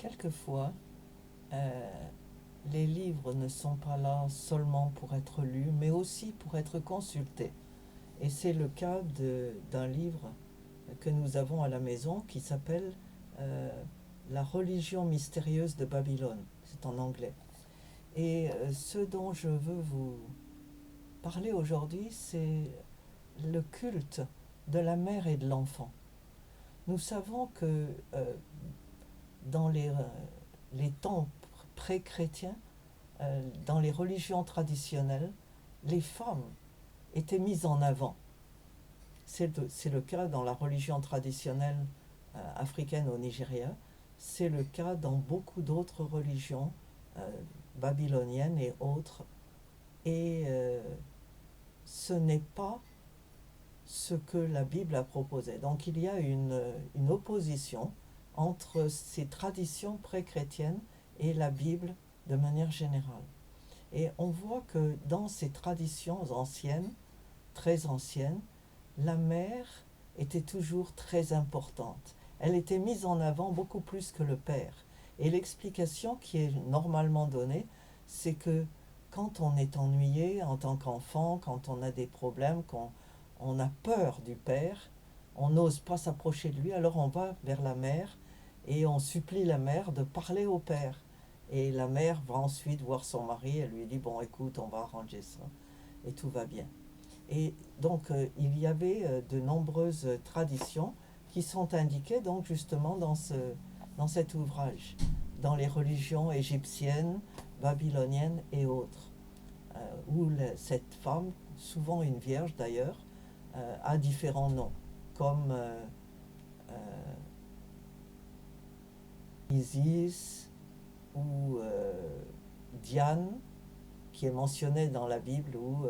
Quelquefois, euh, les livres ne sont pas là seulement pour être lus, mais aussi pour être consultés. Et c'est le cas d'un livre que nous avons à la maison qui s'appelle euh, La religion mystérieuse de Babylone. C'est en anglais. Et ce dont je veux vous parler aujourd'hui, c'est le culte de la mère et de l'enfant. Nous savons que dans les temps pré-chrétiens, dans les religions traditionnelles, les femmes étaient mises en avant. C'est le cas dans la religion traditionnelle africaine au Nigeria, c'est le cas dans beaucoup d'autres religions euh, babyloniennes et autres. Et ce n'est pas ce que la Bible a proposé. Donc il y a une opposition entre ces traditions pré-chrétiennes et la Bible de manière générale. Et on voit que dans ces traditions anciennes, très anciennes, la mère était toujours très importante. Elle était mise en avant beaucoup plus que le père. Et l'explication qui est normalement donnée, c'est que quand on est ennuyé en tant qu'enfant, quand on a des problèmes, quand on a peur du père, on n'ose pas s'approcher de lui, alors on va vers la mère et on supplie la mère de parler au père. Et la mère va ensuite voir son mari et lui dit, bon écoute, on va arranger ça et tout va bien. Et donc il y avait de nombreuses traditions qui sont indiquées donc justement dans cet ouvrage, dans les religions égyptiennes, babyloniennes et autres, où cette femme, souvent une vierge d'ailleurs, a différents noms, comme Isis ou Diane, qui est mentionnée dans la Bible, où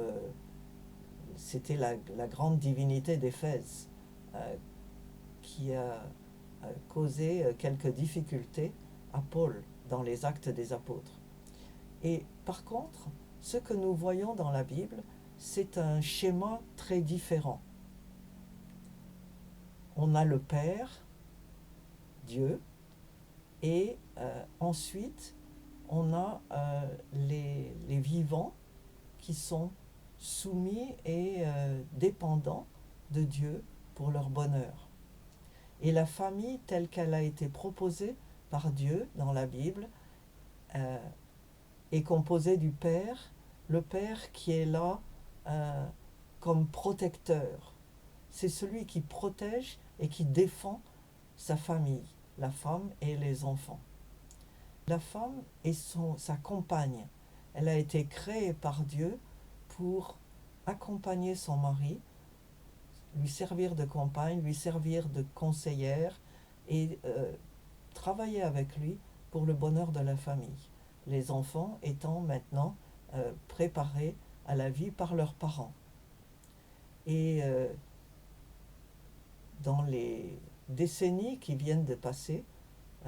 c'était la grande divinité d'Éphèse, euh, qui a causé quelques difficultés à Paul dans les Actes des Apôtres. Et par contre, ce que nous voyons dans la Bible, c'est un schéma très différent. On a le Père, Dieu, et ensuite on a les vivants qui sont soumis et dépendants de Dieu pour leur bonheur. Et la famille telle qu'elle a été proposée par Dieu dans la Bible euh, est composée du Père, le Père qui est là euh, comme protecteur. C'est celui qui protège et qui défend sa famille, la femme et les enfants. La femme est sa compagne. Elle a été créée par Dieu pour accompagner son mari, lui servir de compagne, lui servir de conseillère et travailler avec lui pour le bonheur de la famille. Les enfants étant maintenant préparés à la vie par leurs parents. Et dans les décennies qui viennent de passer,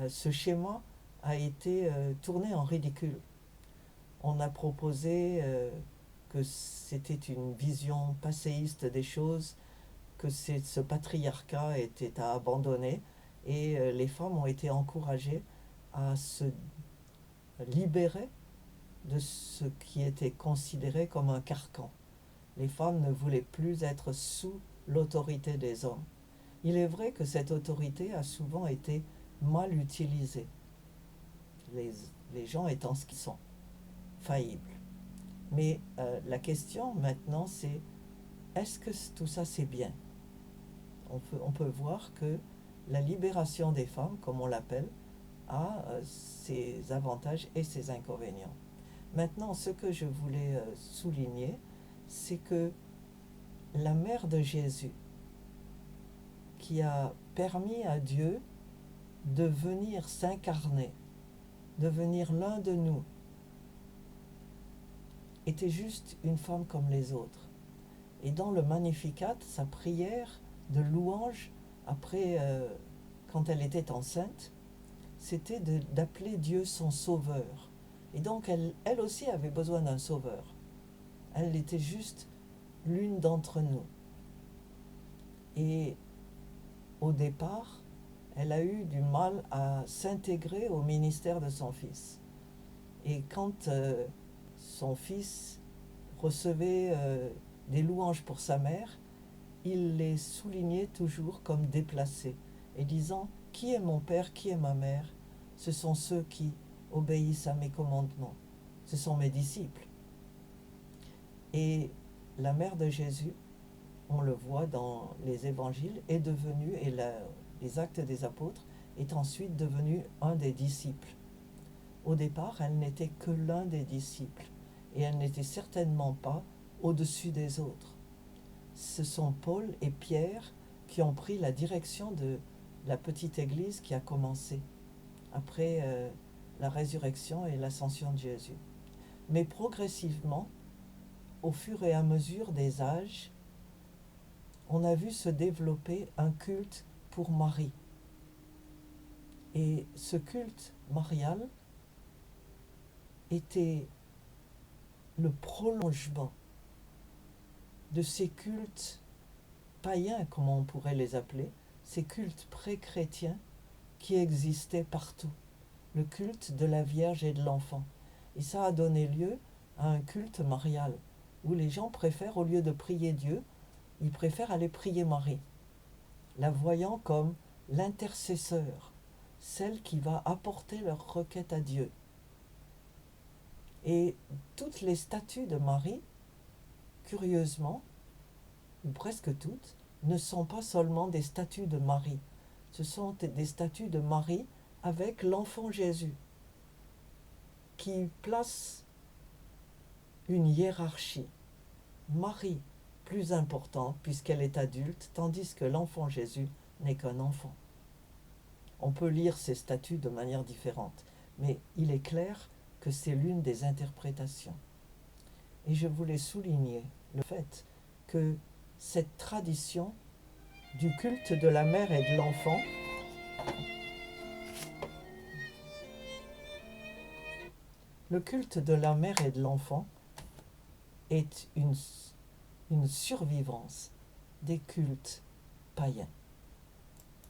ce schéma a été tourné en ridicule. On a proposé que c'était une vision passéiste des choses, que ce patriarcat était à abandonner et les femmes ont été encouragées à se libérer de ce qui était considéré comme un carcan. Les femmes ne voulaient plus être sous l'autorité des hommes. Il est vrai que cette autorité a souvent été mal utilisée, les, les gens étant ce qu'ils sont, faillibles. Mais la question maintenant c'est, est-ce que tout ça c'est bien? On peut voir que la libération des femmes, comme on l'appelle, a ses avantages et ses inconvénients. Maintenant, ce que je voulais souligner, c'est que la mère de Jésus, qui a permis à Dieu de venir s'incarner, de venir l'un de nous, était juste une femme comme les autres. Et dans le Magnificat, sa prière de louange, après, quand elle était enceinte, c'était d'appeler Dieu son sauveur. Et donc elle aussi avait besoin d'un sauveur. Elle était juste l'une d'entre nous. Et au départ, elle a eu du mal à s'intégrer au ministère de son fils. Et quand son fils recevait des louanges pour sa mère, il les soulignait toujours comme déplacés, et disant: Qui est mon père, qui est ma mère? Ce sont ceux qui obéissent à mes commandements, ce sont mes disciples. Et la mère de Jésus, on le voit dans les évangiles, est devenue, et les actes des apôtres, est ensuite devenue un des disciples. Au départ, elle n'était que l'un des disciples, et elle n'était certainement pas au-dessus des autres. Ce sont Paul et Pierre qui ont pris la direction de la petite église qui a commencé après la résurrection et l'ascension de Jésus. Mais progressivement, au fur et à mesure des âges, on a vu se développer un culte pour Marie. Et ce culte marial était le prolongement de ces cultes païens, comme on pourrait les appeler, ces cultes pré-chrétiens qui existaient partout. Le culte de la Vierge et de l'enfant. Et ça a donné lieu à un culte marial, où les gens préfèrent, au lieu de prier Dieu, ils préfèrent aller prier Marie, la voyant comme l'intercesseur, celle qui va apporter leur requête à Dieu. Et toutes les statues de Marie, curieusement, ou presque toutes, ne sont pas seulement des statues de Marie. Ce sont des statues de Marie avec l'enfant Jésus, qui place une hiérarchie. Marie plus importante puisqu'elle est adulte, tandis que l'enfant Jésus n'est qu'un enfant. On peut lire ces statues de manière différente, mais il est clair que c'est l'une des interprétations. Et je voulais souligner le fait que cette tradition du culte de la mère et de l'enfant le culte de la mère et de l'enfant est une survivance des cultes païens.